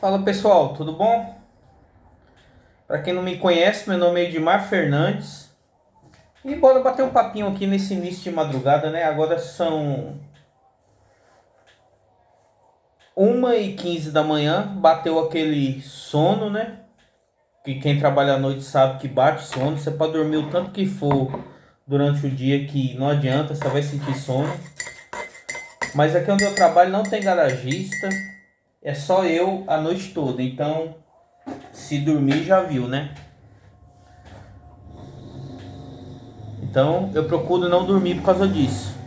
Fala pessoal, tudo bom? Para quem não me conhece, meu nome é Edmar Fernandes e bora bater um papinho aqui nesse início de madrugada, né? Agora são 1h15 da manhã, bateu aquele sono, né? Que quem trabalha à noite sabe que bate sono, você pode dormir o tanto que for durante o dia que não adianta, você vai sentir sono. Mas aqui onde eu trabalho não tem garagista, é só eu a noite toda, então se dormir já viu, né? Então eu procuro não dormir por causa disso.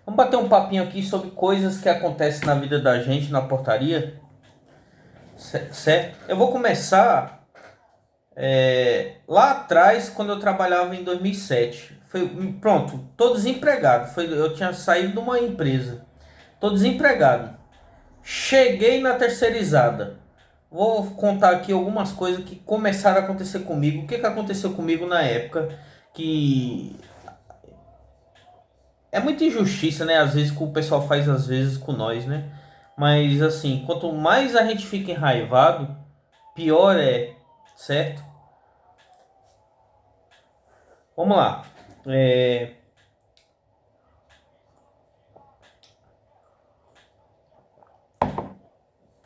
Vamos bater um papinho aqui sobre coisas que acontecem na vida da gente na portaria, certo? Eu vou começar lá atrás, quando eu trabalhava em 2007. Pronto, tô desempregado. Eu tinha saído de uma empresa, tô desempregado. Cheguei na terceirizada. Vou contar aqui algumas coisas que começaram a acontecer comigo. O que aconteceu comigo na época que é muita injustiça, né? Às vezes que o pessoal faz às vezes com nós, né? Mas assim, quanto mais a gente fica enraivado, pior é, certo? Vamos lá. É,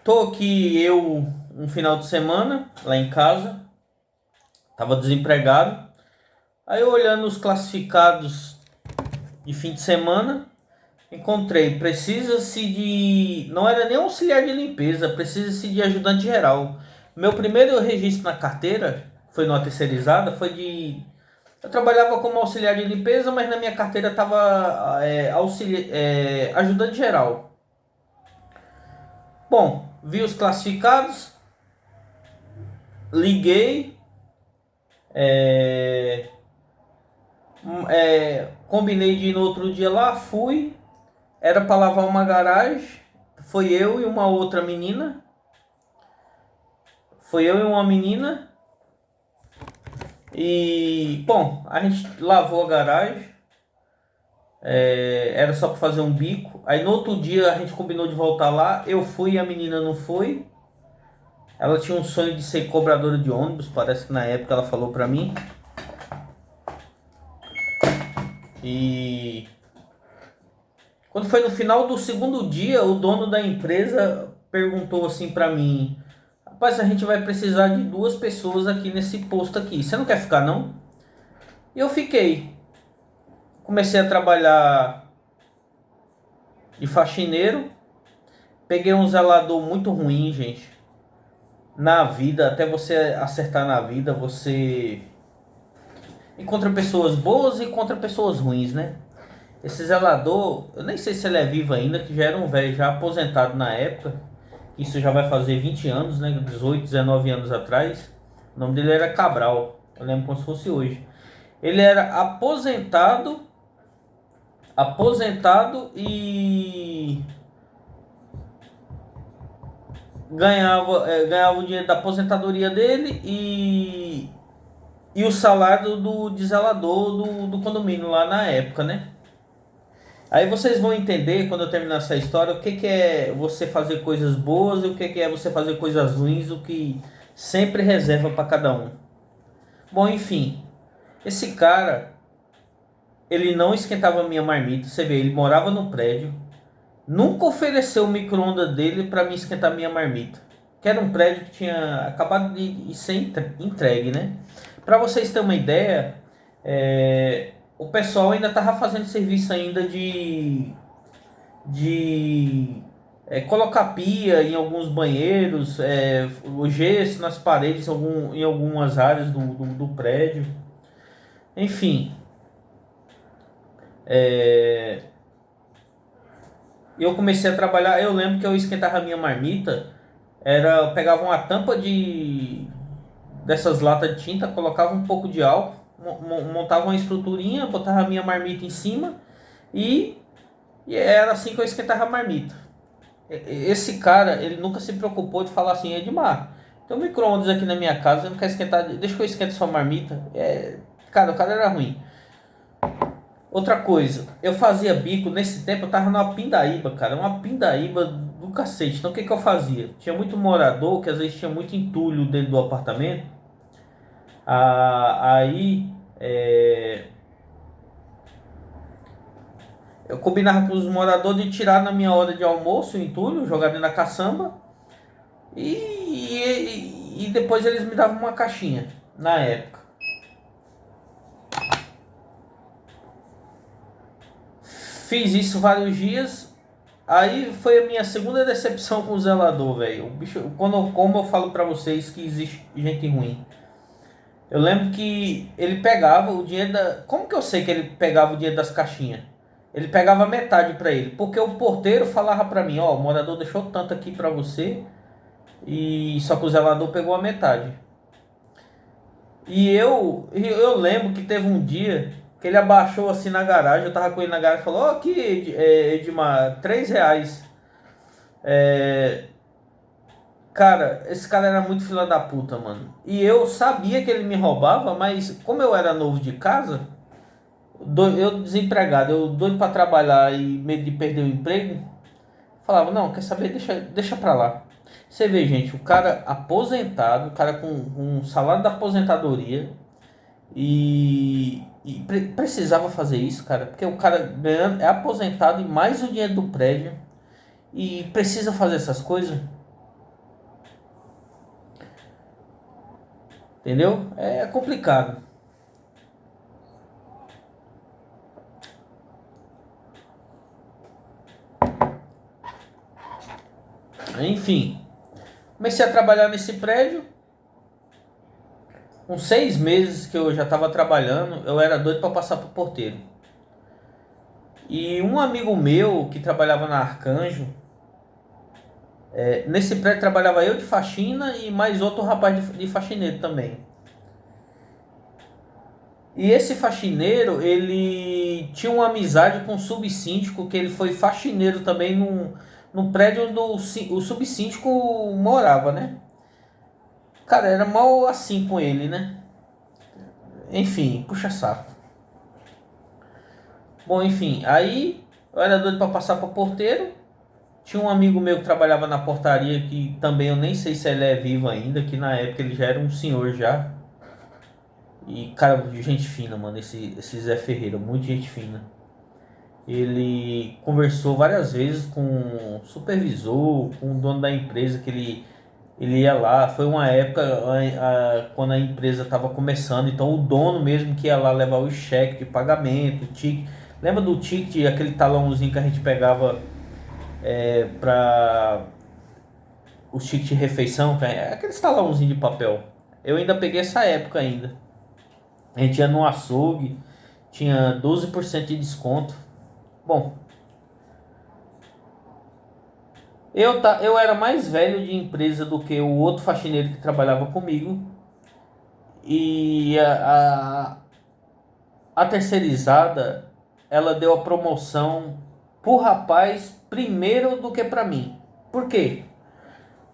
Tô aqui eu um final de semana lá em casa, tava desempregado. Aí eu olhando os classificados de fim de semana, encontrei, precisa-se de. Não era nem auxiliar de limpeza, precisa-se de ajudante geral. Meu primeiro registro na carteira, foi numa terceirizada, foi de. Eu trabalhava como auxiliar de limpeza, mas na minha carteira estava ajudante geral. Bom, vi os classificados, liguei, é, combinei de ir no outro dia lá, fui. Era para lavar uma garagem, foi eu e uma outra menina. Foi eu e uma menina. E, bom, a gente lavou a garagem. Era só para fazer um bico. Aí no outro dia a gente combinou de voltar lá. Eu fui e a menina não foi. Ela tinha um sonho de ser cobradora de ônibus. Parece que na época ela falou para mim. E quando foi no final do segundo dia, o dono da empresa perguntou assim para mim: Rapaz, a gente vai precisar de 2 pessoas aqui nesse posto aqui. Você não quer ficar, não? E eu fiquei. Comecei a trabalhar de faxineiro. Peguei um zelador muito ruim, gente. Na vida, até você acertar na vida, você encontra pessoas boas e encontra pessoas ruins, né? Esse zelador, eu nem sei se ele é vivo ainda, que já era um velho, já aposentado na época. Isso já vai fazer 20 anos, né? 18, 19 anos atrás. O nome dele era Cabral. Eu lembro como se fosse hoje. Ele era aposentado e ganhava o dinheiro da aposentadoria dele e o salário de zelador do condomínio lá na época, né? Aí vocês vão entender, quando eu terminar essa história, o que é você fazer coisas boas e o que é você fazer coisas ruins, o que sempre reserva para cada um. Bom, enfim, esse cara, ele não esquentava a minha marmita. Você vê, ele morava no prédio, nunca ofereceu o micro-ondas dele para me esquentar a minha marmita. Que era um prédio que tinha acabado de ser entregue, né? Para vocês terem uma ideia, o pessoal ainda estava fazendo serviço ainda de colocar pia em alguns banheiros, o gesso nas paredes em algumas áreas do prédio. Enfim, eu comecei a trabalhar. Eu lembro que eu esquentava a minha marmita. Eu pegava uma tampa dessas latas de tinta, colocava um pouco de álcool, montava uma estruturinha, botava a minha marmita em cima e, e era assim que eu esquentava a marmita. Esse cara, ele nunca se preocupou de falar assim: Edmar, tem um micro-ondas aqui na minha casa, eu não quero esquentar, deixa que eu esquente sua marmita. Cara, o cara era ruim. Outra coisa, eu fazia bico, nesse tempo eu tava numa pindaíba, cara, uma pindaíba do cacete. Então o que que eu fazia? Tinha muito morador que às vezes tinha muito entulho dentro do apartamento. Aí eu combinava com os moradores de tirar na minha hora de almoço o entulho, jogar dentro da caçamba e depois eles me davam uma caixinha na época. Fiz isso vários dias. Aí foi a minha segunda decepção com o zelador, velho. O bicho, como eu falo pra vocês que existe gente ruim. Eu lembro que ele pegava o dinheiro da. Como que eu sei que ele pegava o dinheiro das caixinhas? Ele pegava metade pra ele, porque o porteiro falava pra mim, ó, o morador deixou tanto aqui pra você, e só que o zelador pegou a metade. E eu lembro que teve um dia que ele abaixou assim na garagem, eu tava com ele na garagem e falou, ó, aqui, Edmar, R$ 3. É, cara, esse cara era muito filho da puta, mano. E eu sabia que ele me roubava, mas como eu era novo de casa, eu desempregado, eu doido pra trabalhar e medo de perder o emprego, falava, não, quer saber, deixa pra lá. Você vê, gente, o cara aposentado, o cara com um salário da aposentadoria e precisava fazer isso, cara, porque o cara ganhando, é aposentado e mais o dinheiro do prédio e precisa fazer essas coisas, entendeu? É complicado. Enfim, comecei a trabalhar nesse prédio. Com 6 meses que eu já estava trabalhando, eu era doido para passar pro porteiro. E um amigo meu que trabalhava na Arcanjo, nesse prédio trabalhava eu de faxina e mais outro rapaz de faxineiro também. E esse faxineiro, ele tinha uma amizade com o subsíndico, que ele foi faxineiro também num prédio onde o subsíndico morava, né? Cara, era mal assim com ele, né? Enfim, puxa saco. Bom, enfim, aí eu era doido pra passar pra porteiro. Tinha um amigo meu que trabalhava na portaria, que também eu nem sei se ele é vivo ainda, que na época ele já era um senhor já. E, cara, gente fina, mano, esse Zé Ferreira, muito gente fina. Ele conversou várias vezes com o supervisor, com o dono da empresa, que ele ia lá. Foi uma época quando a empresa estava começando, então o dono mesmo que ia lá levar o cheque de pagamento, o ticket. Lembra do ticket, aquele talãozinho que a gente pegava para o ticket de refeição, aquele talãozinho de papel. Eu ainda peguei essa época ainda. A gente ia no açougue, tinha 12% de desconto. Bom, eu era mais velho de empresa do que o outro faxineiro que trabalhava comigo. E a terceirizada, ela deu a promoção pro rapaz primeiro do que pra mim. Por quê?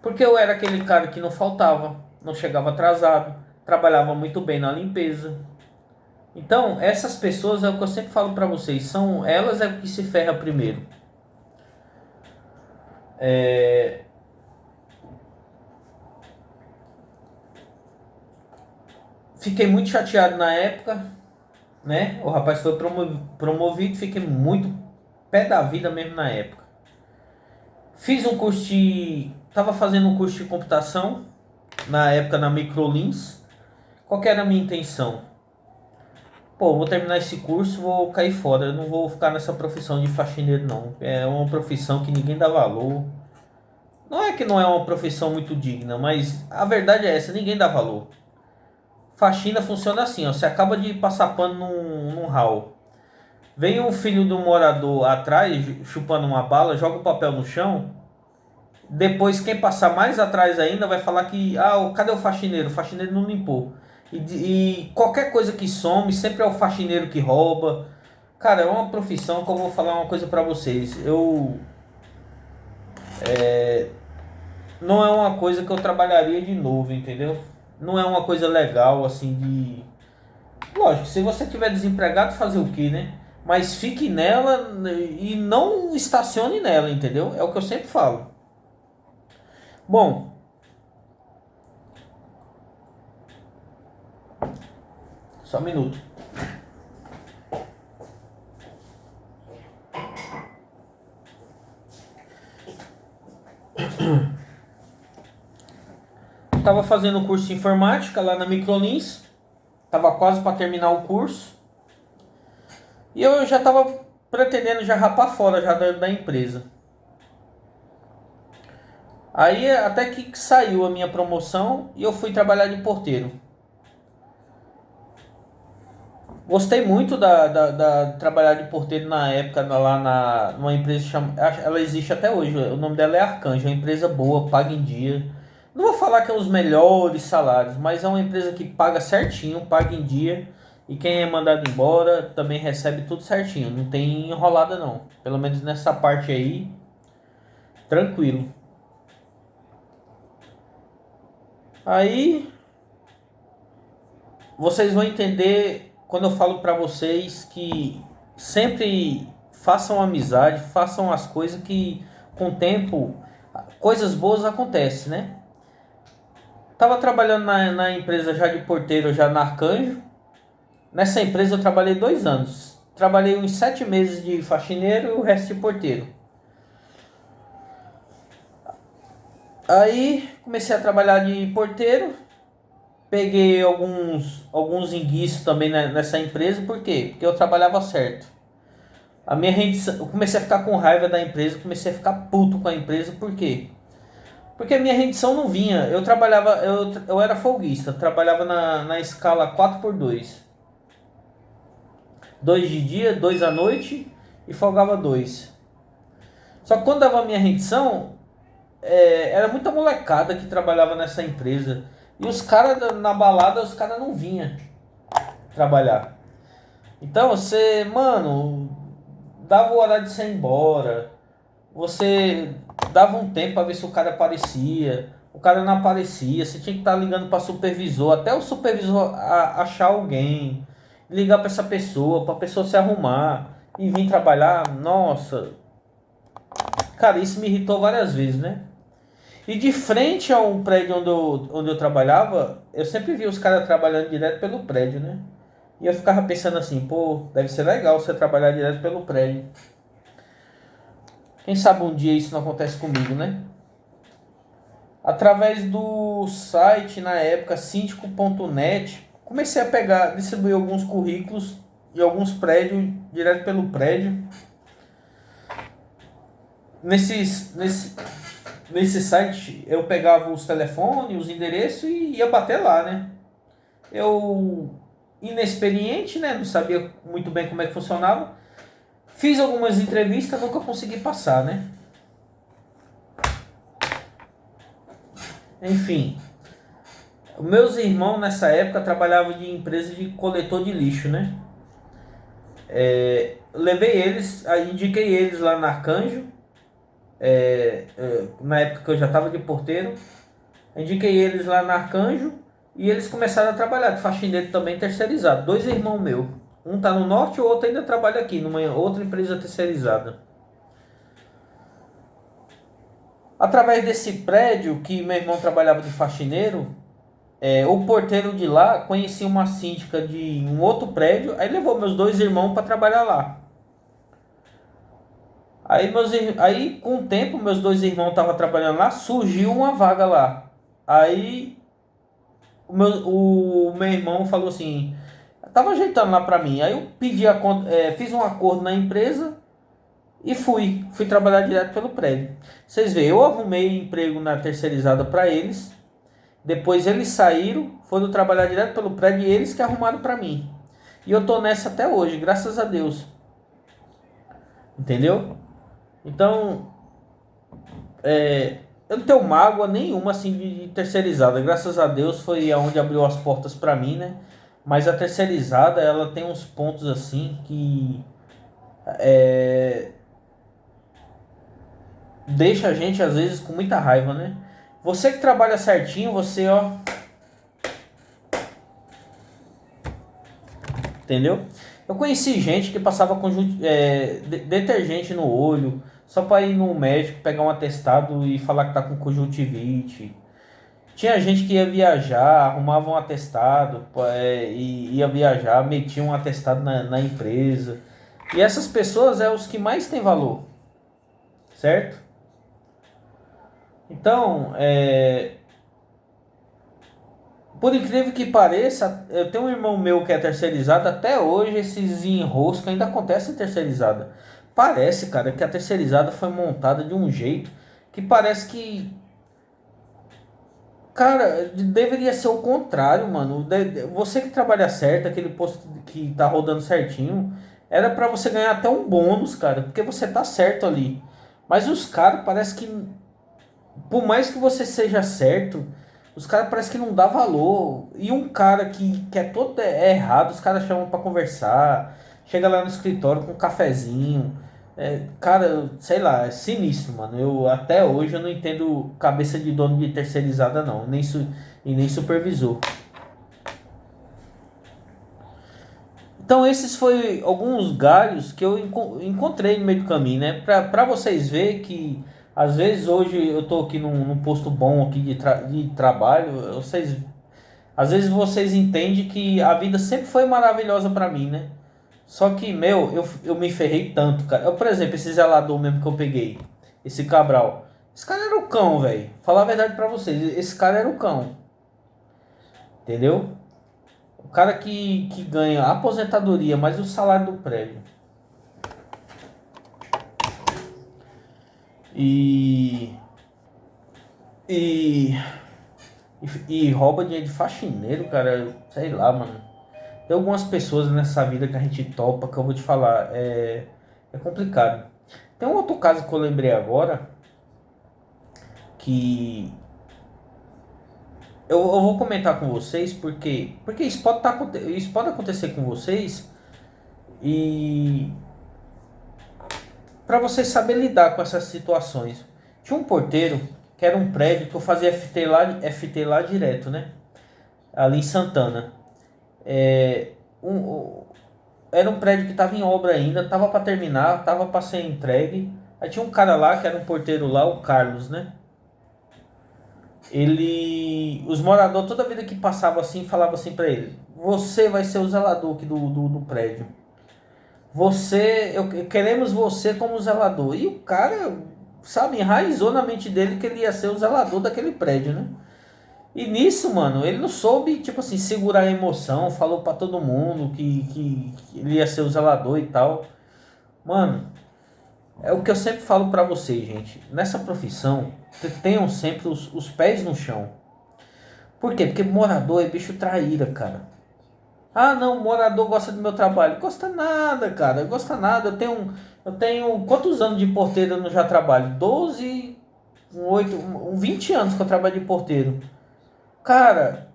Porque eu era aquele cara que não faltava, não chegava atrasado, trabalhava muito bem na limpeza. Então, essas pessoas é o que eu sempre falo pra vocês, são elas é o que se ferra primeiro. Fiquei muito chateado na época, né? O rapaz foi promovido, fiquei muito pé da vida mesmo na época. Fiz um curso de. Tava fazendo um curso de computação, na época na Microlins. Qual que era a minha intenção? Pô, vou terminar esse curso, vou cair fora. Eu não vou ficar nessa profissão de faxineiro, não. É uma profissão que ninguém dá valor. Não é que não é uma profissão muito digna, mas a verdade é essa, ninguém dá valor. Faxina funciona assim, ó. Você acaba de passar pano num hall. Vem um filho do morador atrás, chupando uma bala, joga o papel no chão. Depois, quem passar mais atrás ainda vai falar que, cadê o faxineiro? O faxineiro não limpou. E qualquer coisa que some, sempre é o faxineiro que rouba. Cara, é uma profissão que eu vou falar uma coisa pra vocês. Não é uma coisa que eu trabalharia de novo, entendeu? Não é uma coisa legal, assim, de... Lógico, se você tiver desempregado, fazer o quê, né? mas fique nela e não estacione nela, entendeu? É o que eu sempre falo. Bom, só um minuto. Estava fazendo curso de informática lá na Microlins, estava quase para terminar o curso e eu já estava pretendendo já rapar fora já da empresa. Aí até que saiu a minha promoção e eu fui trabalhar de porteiro. Gostei muito da trabalhar de porteiro na época lá numa empresa ela existe até hoje. O nome dela é Arcanjo, é uma empresa boa, paga em dia. Não vou falar que é os melhores salários, mas é uma empresa que paga certinho, paga em dia. E quem é mandado embora também recebe tudo certinho. Não tem enrolada não. Pelo menos nessa parte aí, tranquilo. Aí vocês vão entender quando eu falo pra vocês que sempre façam amizade, façam as coisas que com o tempo coisas boas acontecem, né? Tava trabalhando na empresa já de porteiro, já na Arcanjo. Nessa empresa eu trabalhei 2 anos. Trabalhei uns 7 meses de faxineiro e o resto de porteiro. Aí comecei a trabalhar de porteiro. Peguei alguns enguiços também nessa empresa. Por quê? Porque eu trabalhava certo. A minha rendição, eu comecei a ficar com raiva da empresa. Comecei a ficar puto com a empresa. Por quê? Porque a minha rendição não vinha. Eu trabalhava, eu era folguista. Trabalhava na escala 4x2. 2 de dia, 2 à noite e folgava 2. Só que quando dava a minha rendição, era muita molecada que trabalhava nessa empresa. E os caras na balada, os caras não vinham trabalhar. Então você, mano, dava o horário de você ir embora. Você dava um tempo para ver se o cara aparecia. O cara não aparecia. Você tinha que estar ligando para supervisor. Até o supervisor achar alguém. Ligar para essa pessoa. Para a pessoa se arrumar. E vir trabalhar. Nossa. Cara, isso me irritou várias vezes, né? E de frente ao prédio onde eu trabalhava, eu sempre via os caras trabalhando direto pelo prédio, né? E eu ficava pensando assim, pô, deve ser legal você trabalhar direto pelo prédio. Quem sabe um dia isso não acontece comigo, né? Através do site, na época, síndico.net, comecei a distribuir alguns currículos e alguns prédios, direto pelo prédio. Nesse site eu pegava os telefones, os endereços e ia bater lá, né? Eu, inexperiente, né? Não sabia muito bem como é que funcionava. Fiz algumas entrevistas, nunca consegui passar, né? Enfim, meus irmãos nessa época trabalhavam de empresa de coletor de lixo, né? Levei eles, aí indiquei eles lá na Arcanjo. Na época que eu já estava de porteiro, indiquei eles lá na Arcanjo e eles começaram a trabalhar de faxineiro também terceirizado. 2 irmãos meus, um tá no norte e o outro ainda trabalha aqui numa outra empresa terceirizada. Através desse prédio que meu irmão trabalhava de faxineiro, o porteiro de lá conhecia uma síndica de um outro prédio, aí levou meus 2 irmãos para trabalhar lá. Aí com o tempo, meus 2 irmãos estavam trabalhando lá, surgiu uma vaga lá. Aí o meu irmão falou assim, tava ajeitando lá pra mim. Aí eu fiz um acordo na empresa e fui trabalhar direto pelo prédio. Vocês veem, eu arrumei emprego na terceirizada pra eles. Depois eles saíram, foram trabalhar direto pelo prédio e eles que arrumaram pra mim. E eu tô nessa até hoje, graças a Deus. Entendeu? Então, eu não tenho mágoa nenhuma assim de terceirizada. Graças a Deus foi aonde abriu as portas pra mim, né? Mas a terceirizada, ela tem uns pontos assim que deixa a gente às vezes com muita raiva, né? Você que trabalha certinho, você, ó, entendeu? Eu conheci gente que passava detergente no olho, só para ir no médico, pegar um atestado e falar que tá com conjuntivite. Tinha gente que ia viajar, arrumava um atestado, e ia viajar, metia um atestado na empresa. E essas pessoas é os que mais têm valor, certo? Então, por incrível que pareça, eu tenho um irmão meu que é terceirizado, até hoje esses enroscos ainda acontecem terceirizada. Parece, cara, que a terceirizada foi montada de um jeito que parece que, cara, deveria ser o contrário, mano. Você que trabalha certo, aquele posto que tá rodando certinho, era pra você ganhar até um bônus, cara, porque você tá certo ali. Mas os caras parece que, por mais que você seja certo, os caras parece que não dá valor. E um cara que é todo errado, os caras chamam pra conversar, chega lá no escritório com um cafezinho. Cara, sei lá, é sinistro, mano. Eu até hoje eu não entendo cabeça de dono de terceirizada não, e nem supervisor. Então esses foi alguns galhos que eu encontrei no meio do caminho, né? Pra vocês verem que às vezes hoje eu tô aqui num posto bom aqui de trabalho, às vezes vocês entendem que a vida sempre foi maravilhosa pra mim, né? Só que, meu, eu me ferrei tanto, cara. Por exemplo, esse zelador mesmo que eu peguei, esse Cabral. Esse cara era o cão, velho. Falar a verdade pra vocês, esse cara era o cão, entendeu? O cara que ganha a aposentadoria mais o salário do prédio. E, e, e rouba dinheiro de faxineiro, cara. Sei lá, mano. Tem algumas pessoas nessa vida que a gente topa que eu vou te falar. É complicado. Tem um outro caso que eu lembrei agora. Que eu vou comentar com vocês. Porque isso pode acontecer com vocês. E para vocês saberem lidar com essas situações. Tinha um porteiro que era um prédio que eu fazia FT lá direto, né? Ali em Santana. É, era um prédio que estava em obra ainda, tava para terminar, tava para ser entregue. Aí tinha um cara lá que era um porteiro lá, o Carlos, né? Os moradores toda vida que passava assim, falava assim para ele: Você vai ser o zelador aqui do prédio. Queremos você como zelador. E o cara, sabe, enraizou na mente dele que ele ia ser o zelador daquele prédio, né? E nisso, mano, ele não soube, tipo assim, segurar a emoção, falou pra todo mundo que ele ia ser o zelador e tal. Mano, é o que eu sempre falo pra vocês, gente. Nessa profissão, tenham sempre os pés no chão. Por quê? Porque morador é bicho traíra, cara. Ah, não, morador gosta do meu trabalho. Gosta nada, cara. Gosta nada. Eu tenho quantos anos de porteiro eu não já trabalho? 12, 8, 20 anos que eu trabalho de porteiro. Cara,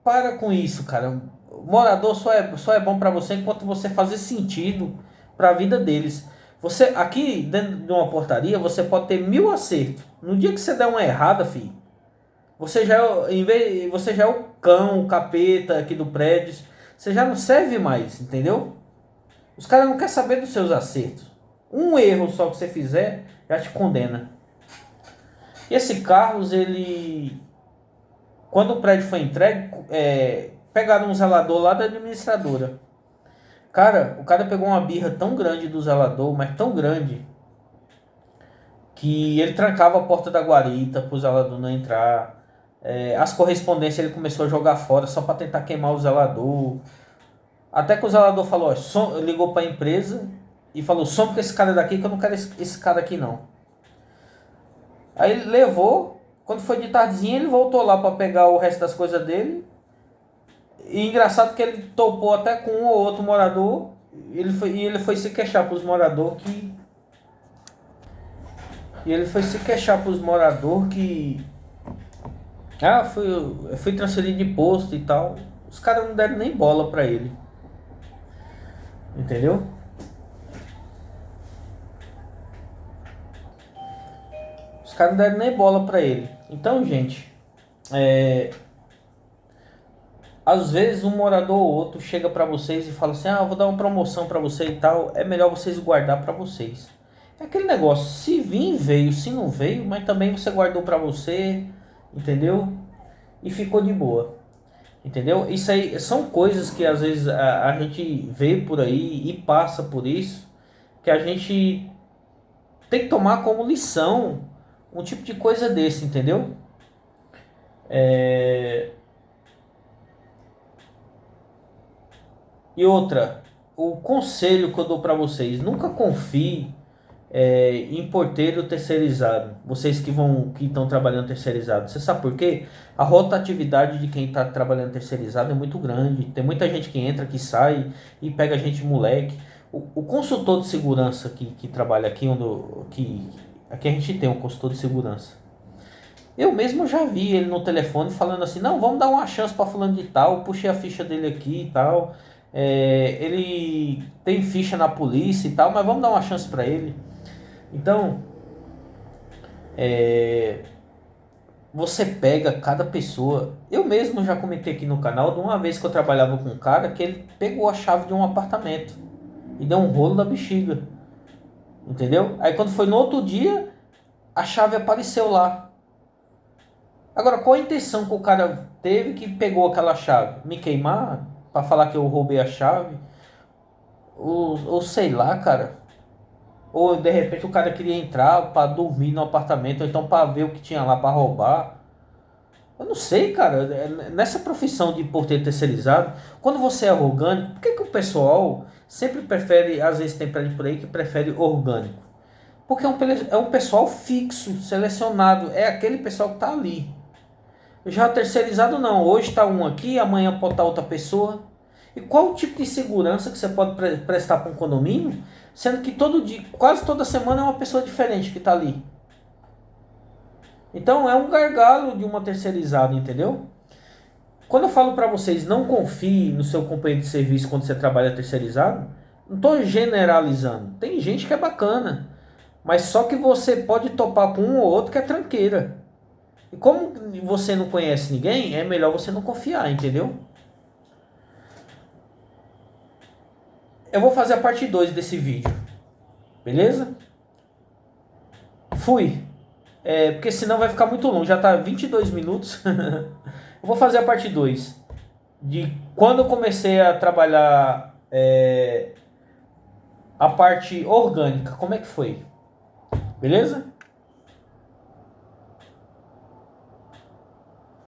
para com isso, cara. Morador só é bom pra você enquanto você fazer sentido pra vida deles. Você aqui dentro de uma portaria, você pode ter 1000 acertos. No dia que você der uma errada, filho, você já é o cão, o capeta aqui do prédio. Você já não serve mais, entendeu? Os caras não querem saber dos seus acertos. Um erro só que você fizer já te condena. E esse Carlos, ele, quando o prédio foi entregue, pegaram um zelador lá da administradora. Cara, o cara pegou uma birra tão grande do zelador, mas tão grande, que ele trancava a porta da guarita pro zelador não entrar. As correspondências ele começou a jogar fora só para tentar queimar o zelador. Até que o zelador falou, ligou para a empresa e falou: some com esse cara daqui que eu não quero esse cara aqui não. Aí ele levou, quando foi de tardezinha ele voltou lá para pegar o resto das coisas dele. E engraçado que ele topou até com um ou outro morador. Ele foi se queixar para os moradores que. E ele foi se queixar para os moradores que. Ah, fui transferido de posto e tal. Os caras não deram nem bola para ele. Entendeu? Os caras não deram nem bola para ele. Então, gente, Às vezes um morador ou outro chega para vocês e fala assim: "Ah, eu vou dar uma promoção para você e tal". É melhor vocês guardar para vocês. É aquele negócio, se vir veio, se não veio, mas também você guardou para você, entendeu? E ficou de boa. Entendeu? Isso aí são coisas que às vezes a gente vê por aí e passa por isso, que a gente tem que tomar como lição um tipo de coisa desse, entendeu? É... E outra, o conselho que eu dou para vocês, nunca confie em porteiro terceirizado. Vocês que estão trabalhando terceirizado. Você sabe por quê? A rotatividade de quem está trabalhando terceirizado é muito grande. Tem muita gente que entra, que sai e pega gente moleque. O consultor de segurança que trabalha aqui, aqui a gente tem um consultor de segurança. Eu mesmo já vi ele no telefone falando assim: não, vamos dar uma chance para fulano de tal. Puxei a ficha dele aqui e tal. Ele tem ficha na polícia e tal, mas vamos dar uma chance para ele. Então, você pega cada pessoa. Eu mesmo já comentei aqui no canal de uma vez que eu trabalhava com um cara que ele pegou a chave de um apartamento e deu um rolo da bexiga. Entendeu? Aí quando foi no outro dia, a chave apareceu lá. Agora, qual a intenção que o cara teve que pegou aquela chave? Me queimar? Pra falar que eu roubei a chave? Ou sei lá, cara. Ou de repente o cara queria entrar para dormir no apartamento, ou então para ver o que tinha lá para roubar. Eu não sei, cara. Nessa profissão de porteiro terceirizado, quando você é orgânico, por que o pessoal sempre prefere, às vezes tem prédio por aí que prefere orgânico? Porque é um pessoal fixo, selecionado. É aquele pessoal que está ali. Já terceirizado não. Hoje está um aqui, amanhã pode estar outra pessoa. E qual o tipo de segurança que você pode prestar para um condomínio, sendo que todo dia, quase toda semana é uma pessoa diferente que está ali? Então é um gargalo de uma terceirizada, entendeu? Quando eu falo para vocês não confie no seu companheiro de serviço quando você trabalha terceirizado, não estou generalizando. Tem gente que é bacana, mas só que você pode topar com um ou outro que é tranqueira. E como você não conhece ninguém, é melhor você não confiar, entendeu? Eu vou fazer a parte 2 desse vídeo, beleza? Fui. Porque senão vai ficar muito longo, já tá 22 minutos. Eu vou fazer a parte 2 de quando eu comecei a trabalhar a parte orgânica, como é que foi? Beleza?